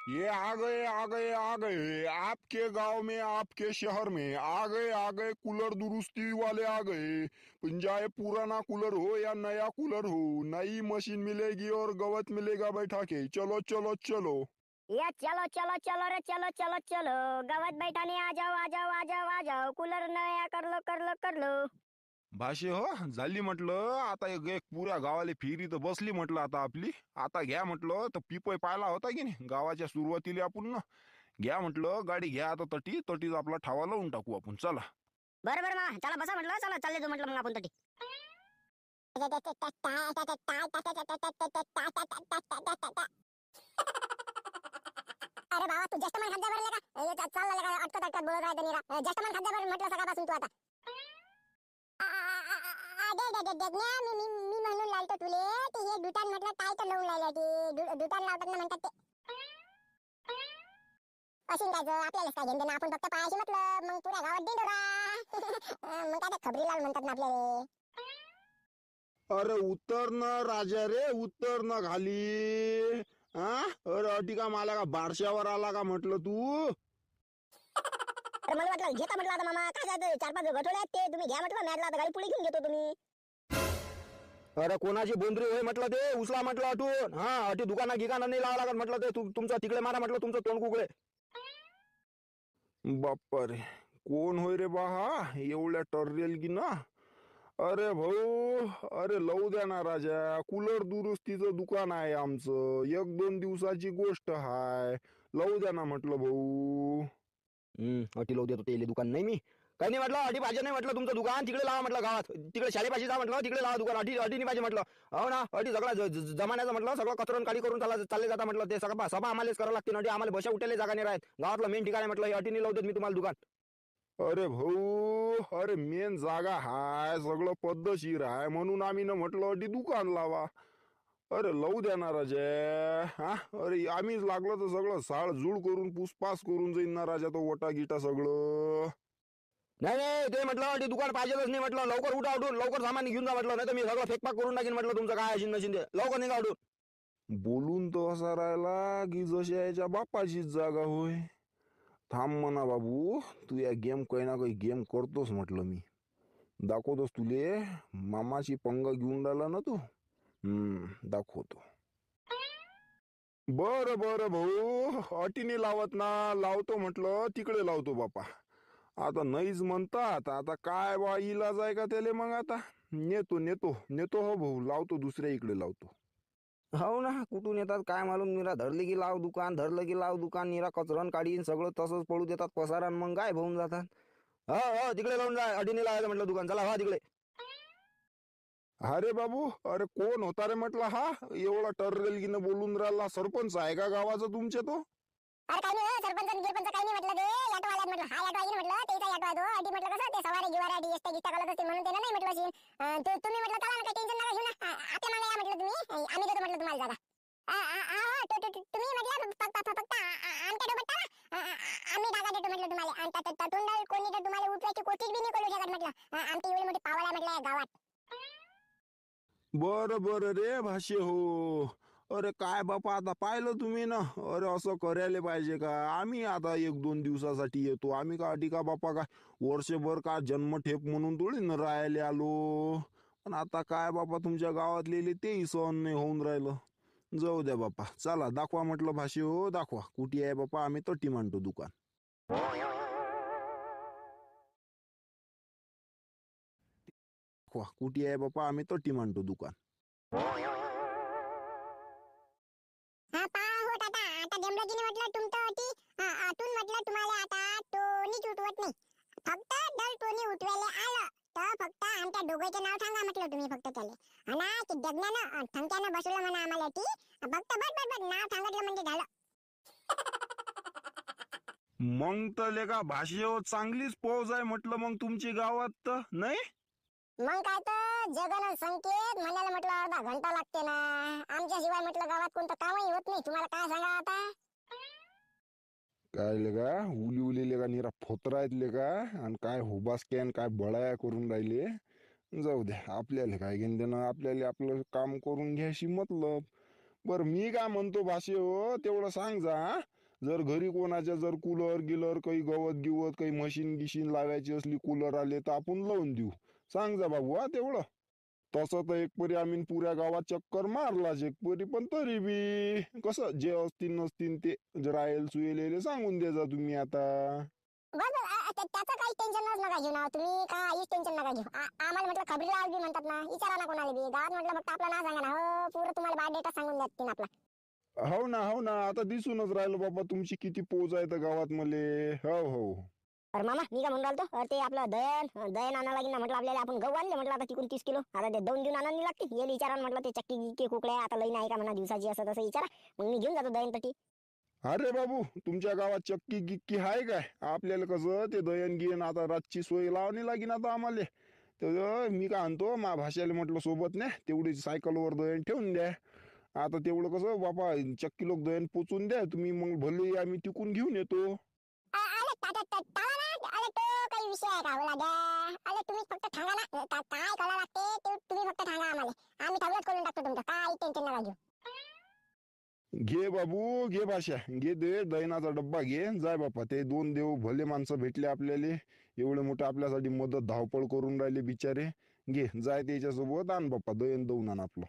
ये आ गए आपके गांव में, आपके शहर में आ गए कूलर दुरुस्ती वाले आ गए। चाहे पुराना कूलर हो या नया कूलर हो, नई मशीन मिलेगी और गवत मिलेगा बैठा के। चलो चलो चलो। या चलो चलो चलो रे, चलो चलो चलो। गवत बैठाने आ जाओ आ जाओ आ जाओ आ जाओ, कूलर नया कर लो कर लो कर लो. भाषे हो झाली म्हटलं, आता एक एक पुऱ्या गावाला फेरी तर बसली म्हटलं आता आपली. आता घ्या म्हटलं, तर पिपय पाहिला होता की नाही गावाच्या सुरुवातीला आपण ना. घ्या म्हटलं गाडी, घ्या आता तटीच आपला ठावा लावून टाकू आपण. चला. बरं बरं मा, चला बसा म्हटलं, चला चालले तू म्हटलं मग आपण तटी. अरे बाबा, तू जास्त मन खात जा बरं का. चालला का अटकत अटकत बोलत राहते निरा. जास्त मन खात जा बरं म्हटलं सकाळपासून तू आता. मी म्हणून लावतो तुले ते हे दुकान म्हटलं काय तर लावून राहिलं ते दुकान लावतात ना म्हणतात ते. अशी काय आपल्यालाच काय घेऊन आपण फक्त पायाशी म्हटलं मग पुऱ्या गावात दिंडोरा. मग काय ते खबरीलाल म्हणतात ना आपल्याला. अरे उत्तर न राजा रे, उत्तर न खाली. हा, अरे अटी का मला का बारशावर आला का म्हटलं तू. अरे मला वाटलं घेता म्हटलं आता मामा काय जायचं, 4-5 गठोडे आहेत ते तुम्ही घ्या म्हटलं, मॅडला आता गाडी पुढे घेऊन घेतो तुम्ही. अरे कोणाची बोंद्री होय म्हटलं, ते उचला म्हटलं अटून. हा, अटी दुकाना गिकाना नाही लावा लागत म्हटलं, ते तुमचं तिकडे मारा म्हटलं, तुमचं तोंड कुकडे. बाप्पा रे, कोण होय रे बा हा एवढ्या टर्रेल की ना. अरे भाऊ, अरे लावू द्या ना राजा, कूलर दुरुस्तीचं दुकान आहे आमचं, 1-2 दिवसाची गोष्ट हाय. लावू द्या ना म्हटलं भाऊ. अटी लावू देतो ते दुकान नाही मी. काही नाही म्हटलं, अटी पाहिजे नाही म्हटलं, तुमचं दुकान तिकडे लावा म्हटलं गावात, तिकडे शाळेपाशी जा म्हटलं, तिकडे लावा दुकान. अटी अटी नाही पाहिजे म्हटलं. हो ना, अटी सगळं जमान्याचं म्हटलं, सगळं कचरून काढी करून चालले जाता म्हटलं, ते सगळं सभा आम्हालाच करावं लागते. अटी आम्हाला बशा उठायला जागा नाही राहत, गावातलं मेन ठिकाण आहे म्हटलं, अटी नाही लावू देत मी तुम्हाला दुकान. अरे भाऊ, अरे मेन जागा हाय, सगळं पद्धतशीर आहे, म्हणून आम्ही ना म्हटलं अटी दुकान लावा. अरे लावू द्या ना राजा. हा, अरे आम्हीच लागलं तर सगळं साळ जुळ करून पुसपास करून जाईन ना राजा, तो वटा गिटा सगळं. नाही नाही, ते म्हटलं अटी दुकान पाहिजेच नाही म्हटलं, लवकर उठा उठून, लवकर सामान घेऊन जा म्हटलं, नाही तर मी सगळं फेकपाक करून टाकीन म्हटलं, तुमचं काय असेल नशीन ते. लवकर निघा उठून. बोलून तो असा राहिला की जशी याच्या बापाचीच जागा होय. थांब म्हणा बाबू, तू या गेम काही ना काही गेम करतोस म्हटलं मी. दाखवतोस तुले, मामाची पंग घेऊन राहिला ना तू. दाखवतो. बरं बरं भाऊ, अटीने लावत ना, लावतो म्हटलं तिकडे लावतो बापा. आता नाहीच म्हणतात, आता काय बा इलाज आहे का त्याले. मग आता नेतो नेतो नेतो हो भाऊ, लावतो दुसऱ्या इकडे लावतो. हो ना, कुठून येतात काय मालूम, निरा धरले की लाव दुकान, धरलं की लाव दुकान, निरा कचरण काढीन सगळं तसंच पडू देतात पसारान, मग काय होऊन जातात. हो हो, तिकडे लावून जा, अडीने लावायचं म्हटलं दुकान, चला हो तिकडे. अरे बाबू, अरे कोण होता रे म्हटलं हा, एवढा टर्रेलगीनं बोलून राहिला. सरपंच आहे का गावाचा तुमच्या तो. अरे काही नाही सरपंच गिरपंच काही नाही म्हटलं, ते ऑटो वाल्यात म्हटलं, हा ऑटो आहे म्हटलं, तेचा ऑटो आहे तो. अडी म्हटलं कसं ते सवारी गिवारी अडी एसट्या गिस्ट्या कळत असते म्हणून त्यानं नाही म्हटलं असेल. तुम्ही म्हटलं चला ना, काही टेन्शन नका घेऊ ना, आपल्या मागे या म्हटलं तुम्ही, आम्ही देतो म्हटलं तुम्हाला जागा. तुम्ही म्हटलं फक्त आमच्या डोबत आम्ही जागा देतो म्हटलं तुम्हाला. आणि तोंडाल कोणी तर तुम्हाला उठवायची कोशिश बी नाही करू शकत म्हटलं. आमची एवढी मोठी पावळ आहे म्हटलं या गावात. बरं बरं रे भाष्य हो. अरे काय बापा, आता पाहिलं तुम्ही ना, अरे असं करायला पाहिजे का. आम्ही आता 1-2 दिवसासाठी येतो, आम्ही का अटी का बापा का वर्षभर का जन्मठेप म्हणून थोडी न राहायला आलो. पण आता काय बापा, तुमच्या गावातले तेही सहन नाही होऊन राहिलं. जाऊ द्या बापा, चला दाखवा म्हटलं भाष्य हो, दाखवा कुठे आहे बापा, आम्ही तटी मांडतो दुकान. दाखवा कुठे आहे बापा, आम्ही तटी मांडतो दुकान. हा पहा हो टाटा, आता डेमलजीने म्हटलं तुमचं अटी आतून म्हटलं तुम्हाला आता टोनीच उठवत नाही. फक्त दल टोनी उठवायला आलं तर फक्त आमच्या दोघांचे नाव सांगा म्हटलं तुम्ही फक्त त्याले. आणि की जगण्यानं थंक्यानं बसवलं म्हणा आम्हाला ती, फक्त बट नाव सांगितलं म्हणजे झालं. मग तर लेका भाष्य हो, चांगलीच फौज आहे म्हटलं मग तुमची गावात तर नाही. मग काय तर जगन संकेत म्हणायला म्हटलं अर्धा घंटा लागते ना. आमच्याशिवाय म्हटलं गावात कोणतं कामही होत नाही. तुम्हाला काय सांगा आता. काय लेका उली उली लेका निरा फोतरा आहेत लेका, आणि काय हुबास कॅन काय बळाया करून राहिले. जाऊ द्या, आपल्याला काय घेणं देणं, आपल्याला आपलं काम करून घ्यायची मतलब. बरं मी काय म्हणतो भाषे हो, तेवढं सांग जा हा. जर घरी कोणाच्या जर कूलर गिलर काही गवत गिवत काही मशीन गिशीन लावायची असली, कूलर आले तर आपण लावून देऊ. सांग जा बाबू हा तेवढं. तसं तर एक परी आम्ही पुऱ्या गावात चक्कर मारलाच एक परी, पण तरी बी कसं जे असतील नसतील ते राहील सुयेलेले सांगून दे जा तुम्ही आता. बस बस, त्याचं काही टेन्शन नका घेऊ ना तुम्ही, काहीच टेन्शन नका घेऊ. आम्हाला म्हटलं खबरी लाल बी म्हणतात ना, विचारा ना कोणाला बी गावात, म्हटलं फक्त आपलं नाव सांगा ना, हो पुरं तुम्हाला बायोडेटा सांगून देतील आपला. हो ना हो ना, आता दिसूनच राहिलं बाबा तुमची किती पोच आहे तर गावात मले. हो हो. अरे मामा मी काय म्हणून राहिलो, ते आपलं दयन दयन आणायला लागेल ना म्हटलं आपल्याला. आपण गहू आणले म्हटलं आता तिकून 30 किलो, आता ते 2 देऊन आणायला लागते. येईल विचारा म्हटलं ते चक्की गिक्की कुकड्या आता लई नाही का म्हणा दिवसाची, असं तसं विचारा, मग मी घेऊन जातो दयन तटी. अरे बाबू, तुमच्या गावात चक्की गिक्की आहे काय? आपल्याला कसं ते दयन गियन आता रातची सोय लावणी लागेल आता आम्हाला. तर मी काय आणतो मा भाषाला म्हटलं सोबत नाही, तेवढी सायकलवर दयन ठेवून द्या. आता तेवढं कसं बाबा चक्की लोक दयन पोचून द्या तुम्ही, मग भले आम्ही तिकून घेऊन येतो. अरे टाळा ना, अरे तो काही विषय आहे का बोला द्या. अरे तुम्ही फक्त सांगा ना काय करावं लागते ते, तुम्ही फक्त सांगा आम्हाला, आम्ही सगळंच करून टाकतो तुमचं, काही टेन्शन नका घेऊ. घे बाबू घे भाषा, घे दे दयनाचा डब्बा घे. जाय बापा, ते 2 देव भले माणसं भेटले आपल्याला, एवढे मोठे आपल्यासाठी मदत धावपळ करून राहिले बिचारे. घे जाय त्याच्यासोबत आण बाप्पा, दयन दऊन आण आपलं.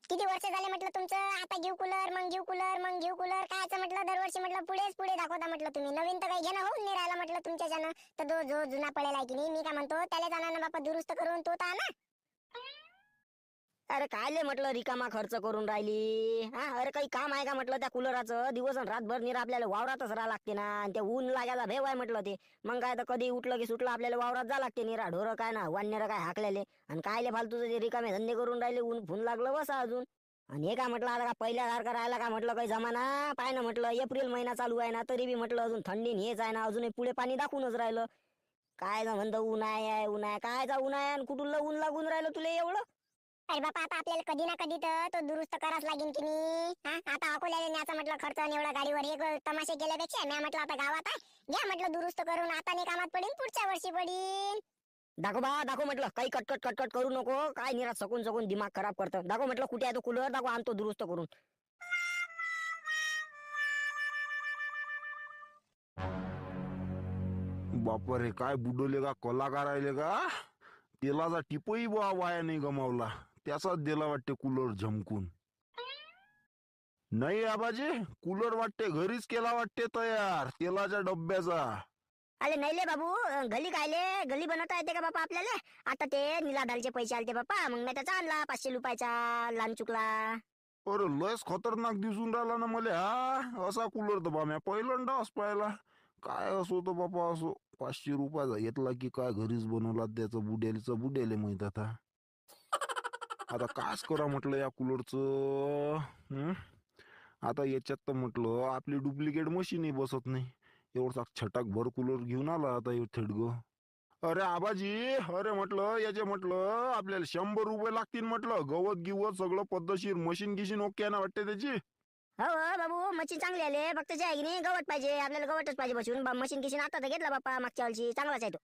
किती वर्ष झाले म्हटलं तुमचं, आता घेऊ कूलर मग घेऊ कूलर मग घेऊ कूलर, कायचं म्हटलं दरवर्षी म्हटलं पुढेच पुढे दाखवता म्हटलं तुम्ही. नवीन तर काही घेणं होऊन नाही राहिला म्हटलं तुमच्याच्यानं. तर जो जुना पडेल आहे की नाही, मी काय म्हणतो त्याला जाणार ना बापा दुरुस्त करून तो तर आणा. अरे कायले म्हटलं रिकामा खर्च करून राहिली हा? अरे काही काम आहे का म्हटलं त्या कूलराचं? दिवस आणि रातभर निर आपल्याला वावरातच राहा लागते ना, आणि ते ऊन लागायला भेव आहे म्हटलं ते. मग काय तर कधी उठलं की सुटलं आपल्याला वावरात जा लागते. निरा ढोरं काय ना वाननेर काय हाकलेले, आणि कायले फालतूचे ते रिकामे धंदे करून राहिले, ऊन फुन लागलं बसा अजून. आणि हे काय म्हटलं आता का पहिल्यासारखं राहिला का म्हटलं काही जमाना? पाय ना म्हटलं एप्रिल महिना चालू आहे ना, तरी बी म्हटलं अजून थंडीन हेच आहे ना, अजून पुढे पाणी दाखवूनच राहिलं. काय ना म्हणतं उन्हाळा उन्हाळा, कायचा उन्हाळा आणि कुठून ऊन लागून राहिलं तुला एवढं? अरे बापा आता आपल्याला कधी ना कधी तर तो दुरुस्त कराच लागेल की नाही. आता अकोल्याला न्यायचा म्हटलं खर्च आणि एवढा गाडीवर हे तमाशे केल्यापेक्षा मी म्हटलं आता गावात आहे, घ्या म्हटलं दुरुस्त करून, आता नाही कामात पडीन पुढच्या वर्षी पडीन. दाखव बा दाखव म्हटलं, काही कटकट कटकट करू नको. काय निरात सकून सकून दिमाग खराब करतं. दाखव म्हटलं कुठे आहे तो कूलर, दाखव आणतो दुरुस्त करून. बापरे, काय बुडवले का कलाकार राहिले का? तेलाचा टिपही वाया नाही गमावला, त्याचाच दिला वाटते कूलर झमकून. नाही आबाजी, कूलर वाटते घरीच केला वाटते तयार, तेलाच्या डब्याचा. अरे नाही ले बाबू, गली कायले गली बनवता येते का बापा आपल्याला? आता ते निलादालचे पैसे आलते बापा, मग मी त्याचा आणला 500 रुपयाचा लहान चुकला. अरे लयच खतरनाक दिसून राहिला ना मला हा असा कूलर. तर बा मी पहिल्यांदाच पाहिला. काय असो तो बापा, असो 500 रुपयाचा घेतला की काय घरीच बनवला, त्याचं बुडेले माहित आता. आता काच करा म्हटलं या कूलरचं. आता याच्यात तर म्हटलं आपली डुप्लिकेट मशीनही बसत नाही. एवढा छटाक भर कूलर घेऊन आला आता थेडग. अरे आबाजी, अरे म्हटलं याचे म्हटलं आपल्याला 100 रुपये लागतील म्हटलं. गवत गिवत सगळं पद्धतशीर, मशीन गिशीन ओके आहे ना वाटते त्याची? हो हो बाबू, मशीन चांगली आले, फक्त जे आहे की नाही गवत पाहिजे आपल्याला, गवतच पाहिजे बसून. मशीन किशीन आता तर घेतला बापा मागच्या वर्षी, चांगलाच आहे तो.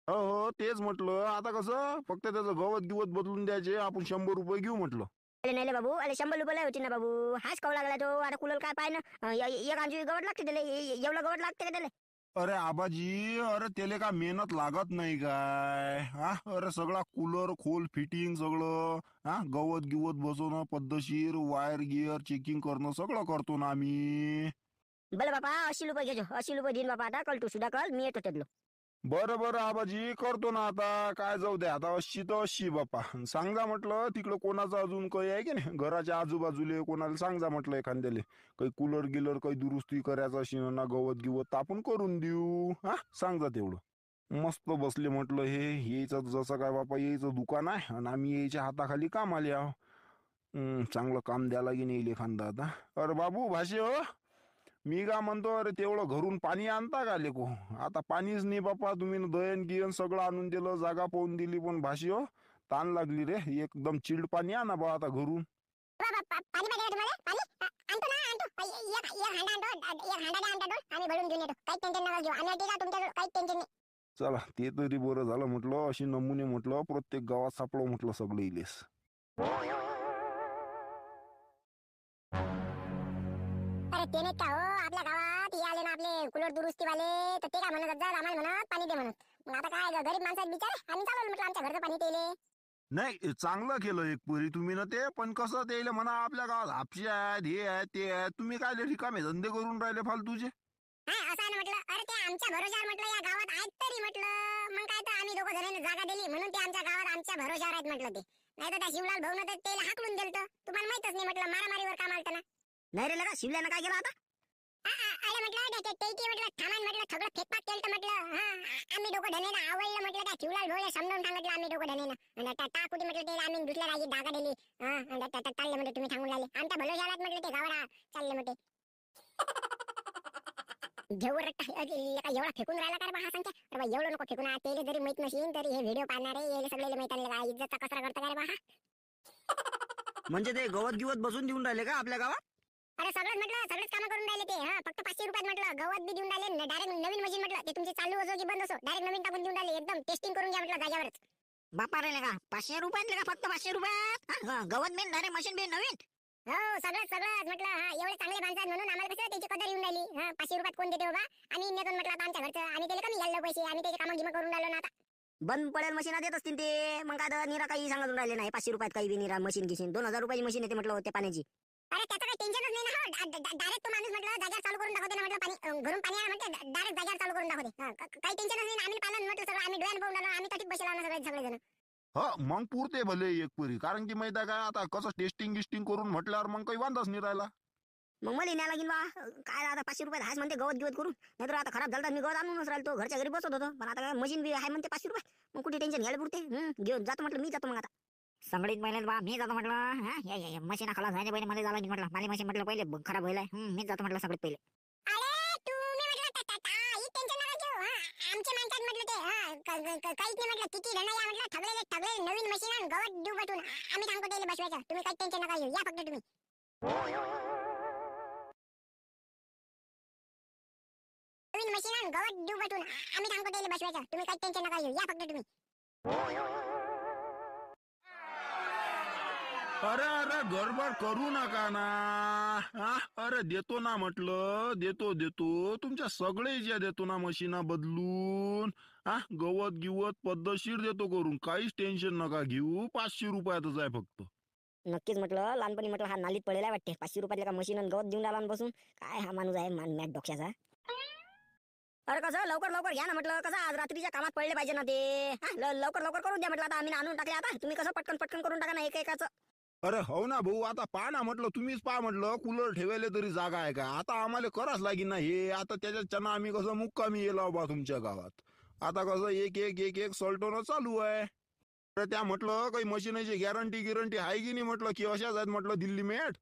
हो हो तेच म्हटलं. आता कसं फक्त त्याचं गवत गिवत बदलून द्यायचे, आपण 100 रुपये घेऊ म्हटलं. अरे नाही ले बाबू, अरे 100 रुपये होती ना बाबू, हाच कवा लागला तो. आता कूलर काय पाय ना, एक आमची गवत लागते त्याला, एवढं गवत लागते का त्याला? अरे आबाजी, अरे त्याला का मेहनत लागत नाही काय हा? अरे सगळा कूलर खोल फिटिंग सगळं हा, गवत गिवत बसवणं पद्धतशीर, वायर गिअर चेकिंग करणं सगळं करतो ना आम्ही. बरं बापा 80 रुपये घेजो, 80 रुपये देईन बापा. आता कल तू सुद्धा कल, मी येतो त्यातलं. बरं बरं आबाजी, करतो ना आता. काय जाऊ दे आता, 80 तर 80 बापा. सांगा म्हटलं तिकडं कोणाचं अजून काही आहे की नाही घराच्या आजूबाजूले, कोणाला सांगा म्हटलं एखाद्याले काही कूलर गिलर काही दुरुस्ती करायचं असेल ना, गवत गिवत तर आपण करून देऊ हा. सांगा तेवढं. मस्त बसले म्हटलं हे यायचं जसं काय बापा, यायचं दुकान आहे आणि आम्ही यायच्या हाताखाली काम आले आहो. चांगलं काम द्यायला की नाही एखादा आता. अरे बाबू भाषे हो, मी का म्हणतो, अरे तेवढं घरून पाणी आणता का लेको? आता पाणीच नाही बापा. तुम्ही दयन गियन सगळं आणून दिलं, जागा पाहून दिली, पण भाषी हो ताण लागली रे. एकदम चिल्ड पाणी आणा बा आता घरून. पाणी पाहिजे का तुम्हाला? पाणी आणतो ना, आणतो. एक हांडा आणतो, आम्ही भरून घेऊन येतो, काही टेन्शन नका घेऊ. आम्ही का तुमच्याकडे काही टेन्शन नाही. चला ते तरी बरं झालं म्हटलं. अशी नमुने म्हटलं प्रत्येक गावात सापडव म्हटलं सगळे इलेस. अरे ते नाही का हो, आपल्या गावात हे आले ना आपले कुलर दुरुस्तीवाले, तर ते काय म्हणत होते, आम्हाला म्हणत पाणी दे म्हणत. मग आता काय गरीब माणसं आहेत बिचारे, आम्ही चालवलं म्हटलं आमच्या घरचं पाणी तेले. नाही चांगलं केलं एक पुरी तुम्ही ना ते, पण कसं त्याला म्हणा आपल्या गावात हापशी आहेत हे आहेत ते आहेत, तुम्ही काय रिकामे धंदे करून राहिले फालतूचे. हा असं आहे ना म्हटलं. अरे ते आमच्या भरोशावर म्हटलं या गावात आहेत तरी म्हटलं, मग काय तर आम्ही दोघं जणांनी जागा दिली म्हणून ते आमच्या गावात आमच्या भरोशावर आहेत म्हटलं. ते नाही तर त्या शिवलाल भाऊ तर त्याला हाकलून दिलं. तुम्हाला माहितच नाही म्हटलं, मारामारीवर काम आलतं ना. नाही रे लगा शिवल्यानं काय केलं आता? अरे म्हटलं ते म्हटलं थांबा म्हटलं, सगळं फेकपाक केलं म्हटलं. हा आम्ही दोघं ढनेनं आवडलं म्हटलं, त्या शिवलाल भाऊला समजावून सांगितलं आम्ही दोघं ढनेनं. आणि टाकुटी म्हटलं ते आम्ही दुसऱ्या राजी जागा दिली. हा आणि चालले म्हटलं तुम्ही सांगून लागले आमच्या भरोशावर आहेत म्हटलं, ते गावाला चालले म्हटले. घेऊन एवढा फेकून राहिला काय बा हा संख्या. अरे बा एवढं नको फेकून, तेले जरी माहित नसेल तरी हे व्हिडिओ पाहणारे येले सगळे माहित आहे का इज्जतचा कचरा करता काय बा हा. म्हणजे ते गवत गिवत बसून देऊन राहिले का आपल्या गावात? अरे सगळंच म्हटलं, सगळेच काम करून राहिले ते. हा फक्त 500 रुपयात म्हटलं गवत बी देऊन राहिले, डायरेक्ट नवीन मशीन म्हटलं ते तुमची चालू असो की बंद असो डायरेक्ट नवीन टाकून देऊन राहिले. एकदम टेस्टिंग करून घ्या म्हटलं जागेवरच. बापा रे का 500 रुपयात का फक्त 500 रुपयात गव्हर्नमेंट डायरेक्ट मशीन बी नवीन. हो सगळंच म्हटलं. हा एवढे चांगले माणसं आहेत म्हणून आम्हाला कसं त्याची कदर येऊन राहिली. हा 500 रुपयात कोण देते बाबा. आम्ही नेतो म्हटलं आता आमच्या घरचं, आम्ही त्याला कमी घ्यायला पैसे, आम्ही त्याचे कामं गिमं करून राहिलो ना आता. बंद पडेल मशीन देत असतील ते, मग काय निरा काही सांगून राहिले नाही. 500 रुपयात काही बी निरा मशीन घेशील. 2000 रुपयाची मशीन येते म्हटलं होते पाण्याची. अरे त्याचं काही टेन्शनच नाही ना. हो डायरेक्ट तो माणूस म्हटलं जागेवर चालू करून दाखवते ना म्हटलं, पाणी घरून पाणी आलं म्हटलं डायरेक्ट जागेवर चालू करून दाखवते. काही टेन्शनच नाही. आम्ही पालन म्हटलं सगळं, आम्ही डोळ्यानं पाहून राहिलो, आम्ही तटीत बसलो ना सगळे जण. हो मग पुरते भले एक पुरी, कारण की माहिती आहे काय आता कसं टेस्टिंग गिस्टिंग करून म्हटल्यावर मग काही वांधाच नाही राहिला. मग मला न्याय लागेल बा. काय आता 500 रुपयात हाच म्हणते गवत गिवत करून. नाहीतर आता खराब झालं तर मी गवत आणूनच राहिलो, घरच्या घरी बसत होतो. पण आता काय मशीन बी आहे म्हणते 500 रुपये, मग कुठे टेन्शन घ्यायला पुरते. घेऊन जातो म्हटलं, मी जातो मग आता. संगडीत महिन्यात बा मी जातो म्हटलं. मशीन खलास व्हायच्या पहिले मला जायला म्हटलं, माझी मशीन म्हटलं पहिले खराब व्हायला. मीच जातो म्हटलं सगळ्यात पहिले. अरे तुम्ही म्हटलं ही टेन्शन नका घेऊ. हा आमचे माणसात म्हटलं ते काहीच नाही म्हटलं, किती जण या म्हटलं, ठगले नवीन मशीन आणि गवत देऊ बटून आम्ही सांगतो त्याला बसवायचं. तुम्ही काही टेन्शन नका घेऊ, या फक्त तुम्ही. नवीन मशीन आणि गवत देऊ बटून आम्ही सांगतो त्याला बसवायचं. तुम्ही काही टेन्शन नका घेऊ, या फक्त तुम्ही. अरे अरे गडबड करू नका ना. हा अरे देतो ना म्हटलं, देतो तुमच्या सगळे ज्या देतो ना मशीना बदलून. हा गवत गिवत पद्धतशीर देतो करून, काहीच टेन्शन नका घेऊ. 500 रुपयातच आहे फक्त. नक्कीच म्हटलं, लहानपणी म्हटलं हा नालीत पडलेला वाटते. 500 रुपयातले का मशीन आणि गवत देऊन राहिला आणि बसून. काय हा माणूस आहे मॅट डोक्याचा. अरे कसं लवकर घ्या ना म्हटलं, कसं आज रात्रीच्या कामात पडले पाहिजे ना ते. लवकर करून द्या म्हटलं. आता आम्ही आणून टाकले, आता तुम्ही कसं पटकन करून टाका ना एकाचं. अरे हो ना भाऊ, आता पहा ना म्हटलं, तुम्हीच पहा म्हटलं, कूलर ठेवायला तरी जागा आहे का. आता आम्हाला कराच लागेल ना हे. आता त्याच्यानं आम्ही कसं मुक्कामी येलो बा तुमच्या गावात. आता कसं एक सॉल्टोनं चालू आहे. तर त्या म्हटलं काही मशीनची गॅरंटी आहे की नाही म्हटलं, की अशाच आहेत म्हटलं दिल्ली मेट.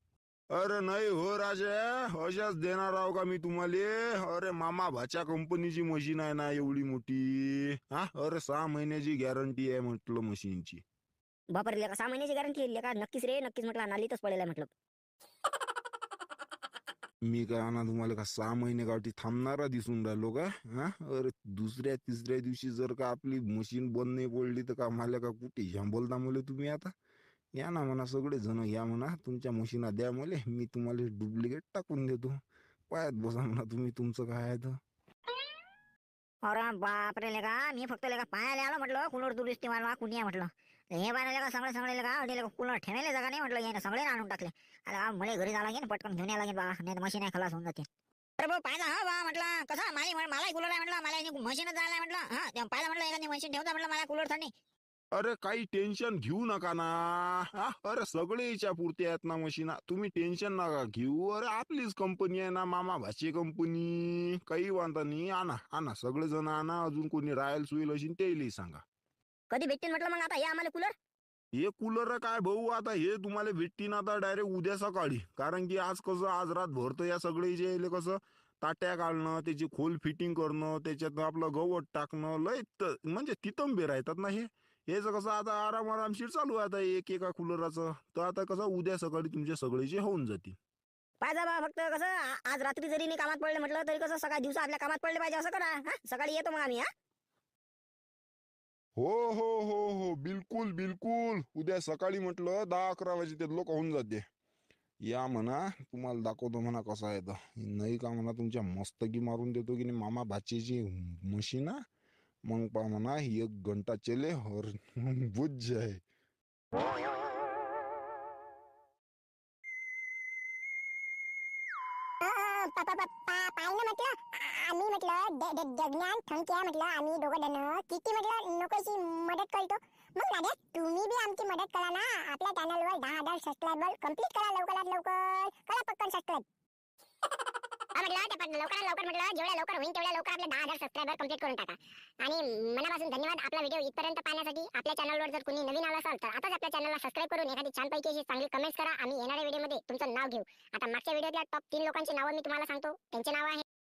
अरे नाही हो राजा, अशाच देणार आहो का मी तुम्हाला. अरे मामा भाच्या कंपनीची मशीन आहे ना एवढी मोठी. हा अरे 6 महिन्याची गॅरंटी आहे म्हटलं मशीनची. बापरे, का 6 महिन्याची गॅरंटी का? नक्कीच रे, नक्कीच म्हटलं नालीतच पडेल आहे म्हटलं. मी काय ना तुम्हाला का 6 महिने गावठी थांबणारा दिसून राहिलो का. हा अरे दुसऱ्या तिसऱ्या दिवशी जर का आपली मशीन बंद नाही पडली तर का मला का कुठे ह्या बोलता मला तुम्ही. आता या ना म्हणा सगळे जण, या म्हणा तुमच्या मशीना द्या मला, मी तुम्हाला डुप्लिकेट टाकून देतो. पायात बसा म्हणा तुम्ही, तुमचं काय आहे तर. अरे बापरे लेका, मी फक्त लेका पायाला आलो म्हटलं कुलर दुरुस्ती मारवा कुणी म्हटलं. हे बायला का सगळे लेका कुलर ठेवायला जागा नाही म्हटलं, याने सगळे आणून टाकले. अरे मला घरी जावं लागेल, पटकन घेऊन यावं लागेल बा, नाही मशीन आहे खलास होऊन जाते. अरे भाऊ पाहिजे हा बा म्हटलं, कसं मलाही कूलर आहे म्हटलं, मला मशीनच जायला म्हटलं. हा पाहिजे म्हटलं एखादी मशीन ठेवता म्हटलं मला कूलर साठी. अरे काही टेन्शन घेऊ नका ना. हा अरे सगळे इच्छा पुरते आहेत ना मशीना, तुम्ही टेन्शन नका घेऊ. अरे आपलीच कंपनी आहे ना, मामा भाची कंपनी, काही वांधा नाही. आणा सगळे जण आणा. अजून कोणी राहायला सुईल असेल तेही सांगा. कधी भेटतील म्हटलं मग आता या आम्हाला कूलर. हे कूलर काय भाऊ, आता हे तुम्हाला भेटतील आता डायरेक्ट उद्या सकाळी. कारण की आज कसं आज रात भरतं या सगळे जे कसं ताट्या काढणं, त्याची खोल फिटिंग करणं, त्याच्यात आपलं गवत टाकणं, लय म्हणजे तितंबे राहतात ना हे. हेच कसं आता आरामशीर चालू आहे आता एका कूलराचं. तर आता कसं उद्या सकाळी तुमचे सगळेचे होऊन जातील. पाहिजे बा फक्त कसं आज रात्री जरी नाही कामात पडले म्हटलं तरी कसं सकाळी दिवसा आपल्या कामात पडले पाहिजे असं करा. हा सकाळी येतो मग आम्ही. हा हो हो हो हो बिलकुल बिलकुल उद्या सकाळी म्हटलं 10-11 वाजे ते लोक होऊन जाते. या म्हणा, तुम्हाला दाखवतो म्हणा कसं आहे तर. नाही का म्हणा तुमच्या मस्तकी मारून देतो की नाही मामा भाचीची मशीन. मग पहा म्हणा 1 घंटा चले और बुझ जाए. पाहिलं म्हटलं आम्ही म्हटलं जगण्यात थंक्या म्हटलं आम्ही दोघं जण किती म्हटलं लोकांची मदत करतो. मग दादा तुम्ही बी आमची मदत करा ना. आपल्या चॅनलवर 10,000 सबस्क्रायबर कंप्लीट करा लवकरात लवकर. करा पटकन सबस्क्राईब. म्हटलं ते पण लवकरात लवकर म्हटलं जेवढ्या लवकर होईल तेवढ्या लवकर आपले 10,000 सबस्क्रायबर कंप्लीट करून टाका. आणि मनापासून धन्यवाद आपला व्हिडिओ इथपर्यंत पाहण्यासाठी. आपल्या चॅनलवर जर कोणी नवीन आला असेल तर आताच आपल्या चॅनलला सबस्क्राईब करून एखादी छानपैकी अशी चांगली कमेंट्स करा. आम्ही येणाऱ्या व्हिडिओमध्ये तुमचं नाव घेऊ. आता मागच्या व्हिडिओतल्या टॉप 3 लोकांची नावं मी तुम्हाला सांगतो. त्यांचे नाव आहे